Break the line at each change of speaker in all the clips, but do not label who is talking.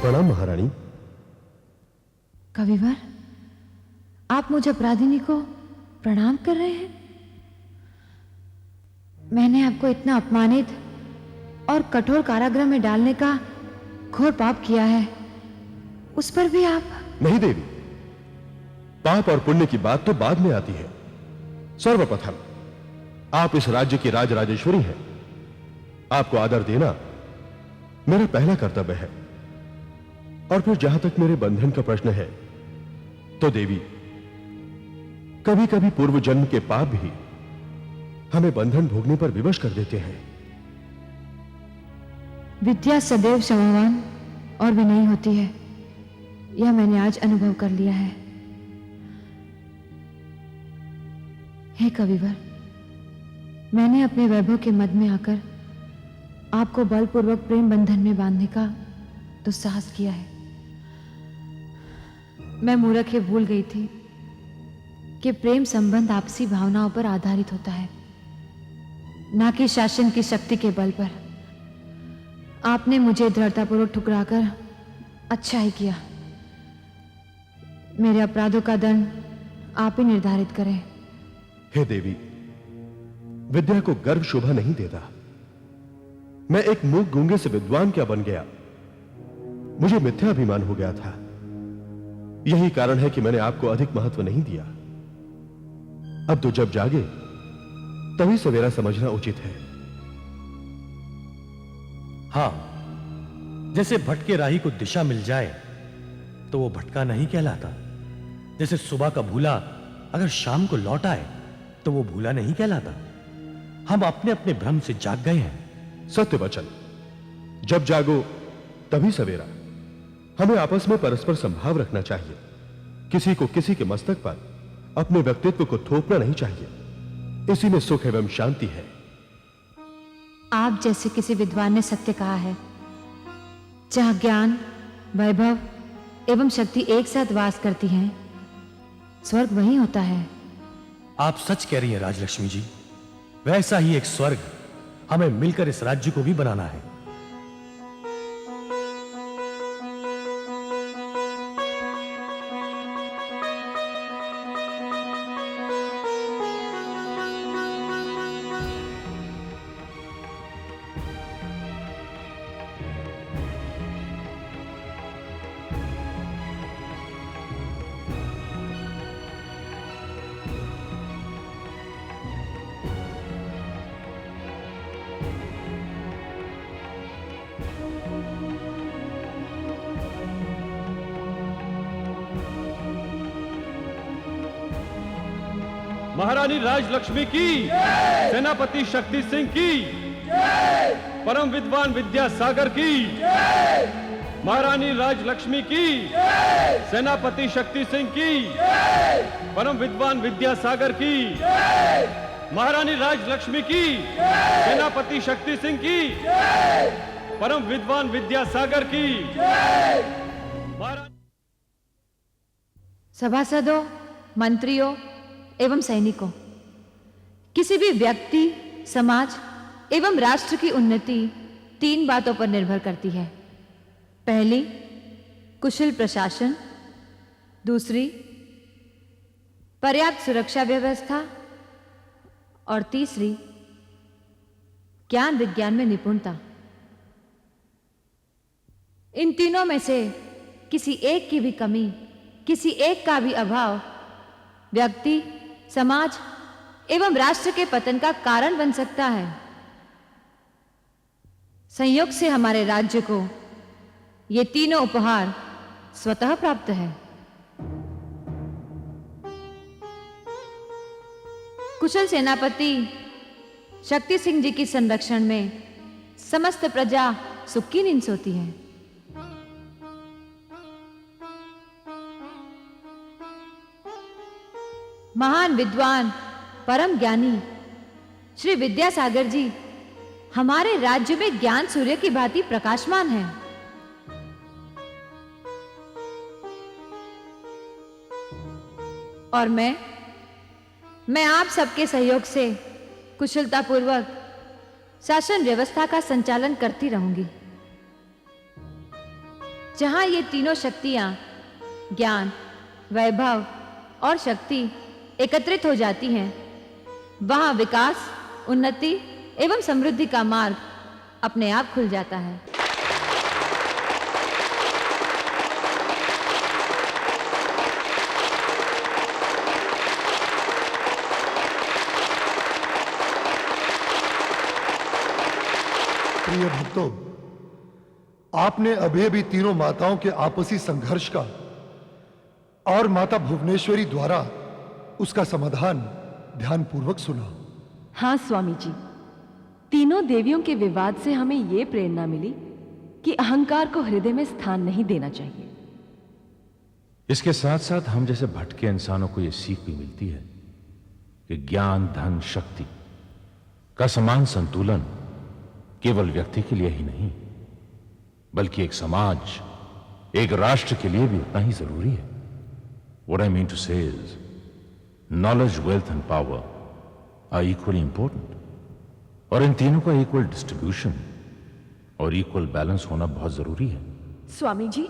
प्रणाम महारानी।
कविवर, आप मुझे अपराधिनी को प्रणाम कर रहे हैं? मैंने आपको इतना अपमानित और कठोर कारागृह में डालने का घोर पाप किया है, उस पर भी आप?
नहीं देवी, पाप और पुण्य की बात तो बाद में आती है। सर्वप्रथम आप इस राज्य की राजराजेश्वरी हैं। आपको आदर देना मेरा पहला कर्तव्य है। और फिर जहां तक मेरे बंधन का प्रश्न है, तो देवी, कभी कभी पूर्व जन्म के पाप भी हमें बंधन भोगने पर विवश कर देते हैं।
विद्या सदैव क्षमावान और विनयी होती है, यह मैंने आज अनुभव कर लिया है। हे कविवर, मैंने अपने वैभव के मद में आकर आपको बलपूर्वक प्रेम बंधन में बांधने का दुस्साहस किया है। मैं मूर्ख ही भूल गई थी कि प्रेम संबंध आपसी भावनाओं पर आधारित होता है, ना कि शासन की शक्ति के बल पर। आपने मुझे दृढ़तापूर्वक ठुकराकर अच्छा ही किया। मेरे अपराधों का दंड आप ही निर्धारित करें।
हे देवी, विद्या को गर्व शोभा नहीं देता। मैं एक मूक गूंगे से विद्वान क्या बन गया? मुझे मिथ्या अभिमान हो गया था। यही कारण है कि मैंने आपको अधिक महत्व नहीं दिया। अब तो जब जागे तभी सवेरा समझना उचित है।
हां, जैसे भटके राही को दिशा मिल जाए तो वो भटका नहीं कहलाता। जैसे सुबह का भूला अगर शाम को लौट आए तो वो भूला नहीं कहलाता। हम अपने अपने भ्रम से जाग गए हैं।
सत्य वचन, जब जागो तभी सवेरा। हमें आपस में परस्पर संभाव रखना चाहिए। किसी को किसी के मस्तक पर अपने व्यक्तित्व को थोपना नहीं चाहिए। इसी में सुख एवं शांति है।
आप जैसे किसी विद्वान ने सत्य कहा है, जहां ज्ञान, वैभव एवं शक्ति एक साथ वास करती हैं, स्वर्ग वहीं होता है।
आप सच कह रही हैं राजलक्ष्मी जी। वैसा ही एक स्वर्ग हमें मिलकर इस राज्य को भी बनाना है।
महारानी राजलक्ष्मी की, सेनापति शक्ति सिंह की, परम विद्वान विद्यासागर की, महारानी राजलक्ष्मी की, सेनापति शक्ति सिंह की, परम विद्वान विद्यासागर की, महारानी राजलक्ष्मी की, सेनापति शक्ति सिंह की, परम विद्वान विद्यासागर की।
सभासदों, मंत्रियों एवं सैनिकों, किसी भी व्यक्ति, समाज एवं राष्ट्र की उन्नति 3 बातों पर निर्भर करती है। पहली, कुशल प्रशासन। दूसरी, पर्याप्त सुरक्षा व्यवस्था। और तीसरी, ज्ञान विज्ञान में निपुणता। इन तीनों में से किसी एक की भी कमी, किसी एक का भी अभाव व्यक्ति, समाज एवं राष्ट्र के पतन का कारण बन सकता है। संयोग से हमारे राज्य को ये तीनों उपहार स्वतः प्राप्त है। कुशल सेनापति शक्ति सिंह जी की संरक्षण में समस्त प्रजा सुख की नींद सोती है। महान विद्वान, परम ज्ञानी श्री विद्यासागर जी हमारे राज्य में ज्ञान सूर्य की भांति प्रकाशमान हैं। और मैं आप सबके सहयोग से कुशलतापूर्वक शासन व्यवस्था का संचालन करती रहूंगी। जहां ये तीनों शक्तियां ज्ञान, वैभव और शक्ति एकत्रित हो जाती हैं, वहां विकास, उन्नति एवं समृद्धि का मार्ग अपने आप खुल जाता है।
प्रिय भक्तों, आपने अभी अभी तीनों माताओं के आपसी संघर्ष का और माता भुवनेश्वरी द्वारा उसका समाधान ध्यानपूर्वक सुना।
हाँ स्वामी जी, तीनों देवियों के विवाद से हमें यह प्रेरणा मिली कि अहंकार को हृदय में स्थान नहीं देना चाहिए।
इसके साथ साथ हम जैसे भटके इंसानों को यह सीख भी मिलती है कि ज्ञान, धन, शक्ति का समान संतुलन केवल व्यक्ति के लिए ही नहीं, बल्कि एक समाज, एक राष्ट्र के लिए भी उतना ही जरूरी है। What I mean to say is, knowledge, wealth and power are equally important. और इन तीनों का इक्वल डिस्ट्रीब्यूशन और इक्वल बैलेंस होना बहुत जरूरी है।
स्वामी जी,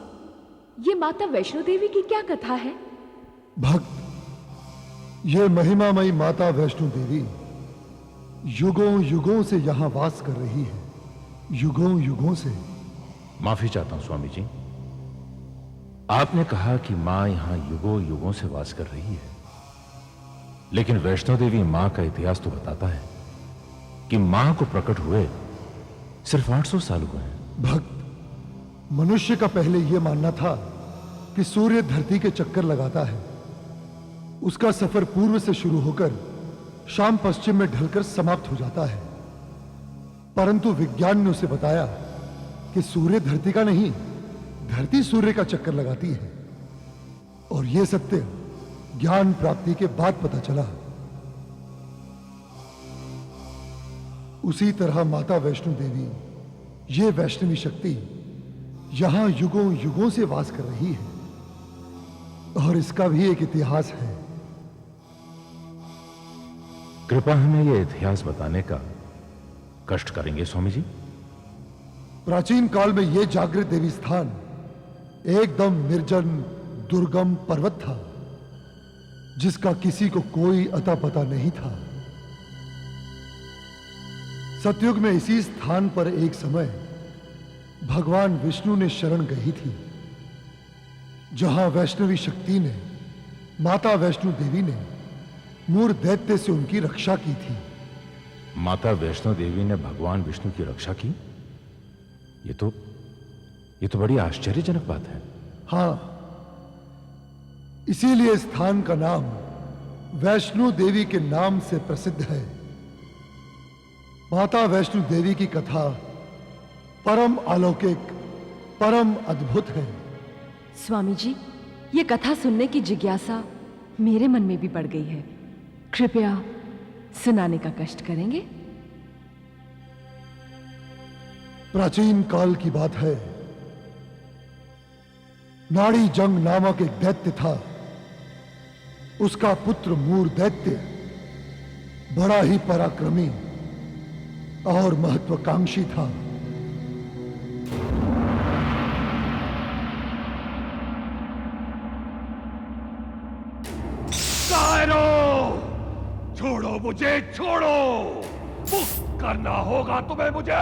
ये माता वैष्णो देवी की क्या कथा है?
भक्त, ये महिमामयी माता वैष्णो देवी युगों युगों से यहां वास कर रही है, युगों युगों से।
माफी चाहता हूं स्वामी जी, आपने कहा कि मां यहां युगों युगों से वास कर रही है, लेकिन वैष्णो देवी मां का इतिहास तो बताता है कि मां को प्रकट हुए सिर्फ 800 साल हुए हैं।
भक्त, मनुष्य का पहले यह मानना था कि सूर्य धरती के चक्कर लगाता है। उसका सफर पूर्व से शुरू होकर शाम पश्चिम में ढलकर समाप्त हो जाता है, परंतु विज्ञान ने उसे बताया कि सूर्य धरती का नहीं, धरती सूर्य का चक्कर लगाती है। और यह सत्य ज्ञान प्राप्ति के बाद पता चला। उसी तरह माता वैष्णो देवी, ये वैष्णवी शक्ति यहां युगों युगों से वास कर रही है और इसका भी एक इतिहास है।
कृपा हमें यह इतिहास बताने का कष्ट करेंगे स्वामी जी।
प्राचीन काल में यह जागृत देवी स्थान एकदम निर्जन दुर्गम पर्वत था, जिसका किसी को कोई अता पता नहीं था। सतयुग में इसी स्थान पर एक समय भगवान विष्णु ने शरण गई थी, जहां वैष्णवी शक्ति ने, माता वैष्णो देवी ने मूर दैत्य से उनकी रक्षा की थी।
माता वैष्णो देवी ने भगवान विष्णु की रक्षा की? ये तो बड़ी आश्चर्यजनक बात है।
हां, इसीलिए स्थान का नाम वैष्णो देवी के नाम से प्रसिद्ध है। माता वैष्णो देवी की कथा परम अलौकिक, परम अद्भुत है।
स्वामी जी, ये कथा सुनने की जिज्ञासा मेरे मन में भी बढ़ गई है। कृपया सुनाने का कष्ट करेंगे?
प्राचीन काल की बात है। नाड़ी जंग नामक एक दैत्य था। उसका पुत्र मूर दैत्य बड़ा ही पराक्रमी और महत्वाकांक्षी था।
छोड़ो मुझे, छोड़ो। मुक्त करना होगा तुम्हें, मुझे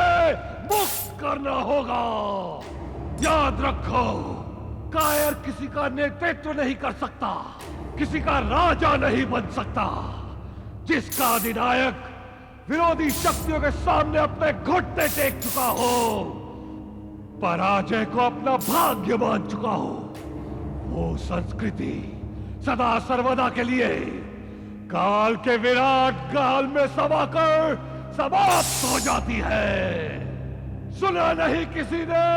मुक्त करना होगा। याद रखो, कायर किसी का नेतृत्व नहीं कर सकता, किसी का राजा नहीं बन सकता। जिसका अधिनायक विरोधी शक्तियों के सामने अपने घुटने टेक चुका हो, पराजय को अपना भाग्य मान चुका हो, वो संस्कृति सदा सर्वदा के लिए काल के विराट काल में समाकर समाप्त हो जाती है। सुना नहीं किसी ने?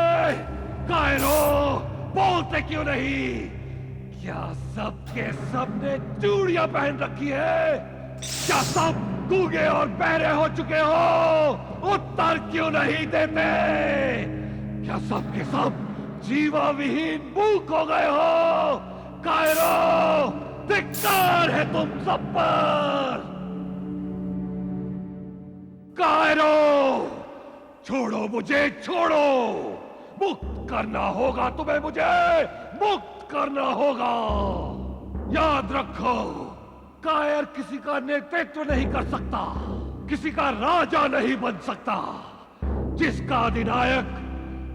कायरों, बोलते क्यों नहीं? क्या सबके सबने चूड़ियां पहन रखी है? क्या सब गूंगे और बहरे हो चुके हो? उत्तर क्यों नहीं देते? क्या सबके सब जीवा विहीन मूक हो गए हो? कायरों, धिक्कार है तुम सब पर। कायरों, छोड़ो मुझे, छोड़ो। मुक्त करना होगा, तुम्हें मुझे मुक्त करना होगा। याद रखो, कायर किसी का नेतृत्व नहीं कर सकता, किसी का राजा नहीं बन सकता। जिसका अधिनायक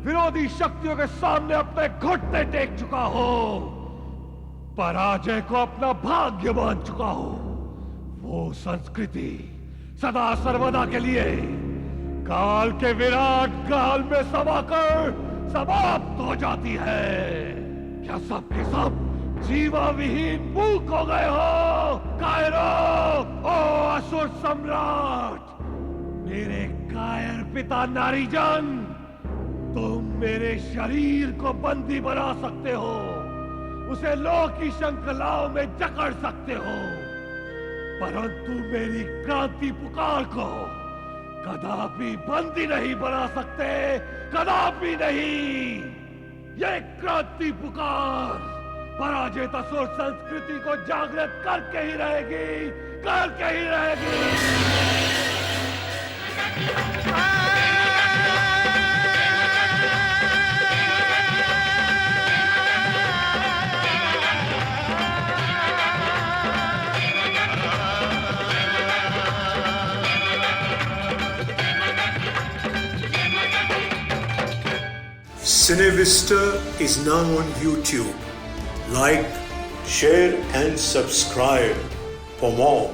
विरोधी शक्तियों के सामने अपने घुटने टेक चुका हो, पराजय को अपना भाग्य मान चुका हो, वो संस्कृति सदा सर्वदा के लिए काल के विराट काल में समाकर समाप्त हो जाती है। क्या सब के सब जीवा विहीन मूक हो गए हो? कायरो, ओ असुर सम्राट, मेरे कायर पिता नारीजन, तुम मेरे शरीर को बंदी बना सकते हो, उसे लोह की श्रृंखलाओं में जकड़ सकते हो, परंतु मेरी क्रांति पुकार को कदापि बंदी नहीं बना सकते, कदापि नहीं। ये क्रांति पुकार पराजित असुर संस्कृति को जागृत करके ही रहेगी, करके ही रहेगी।
Cinevista is now on YouTube. Like, share and subscribe for more.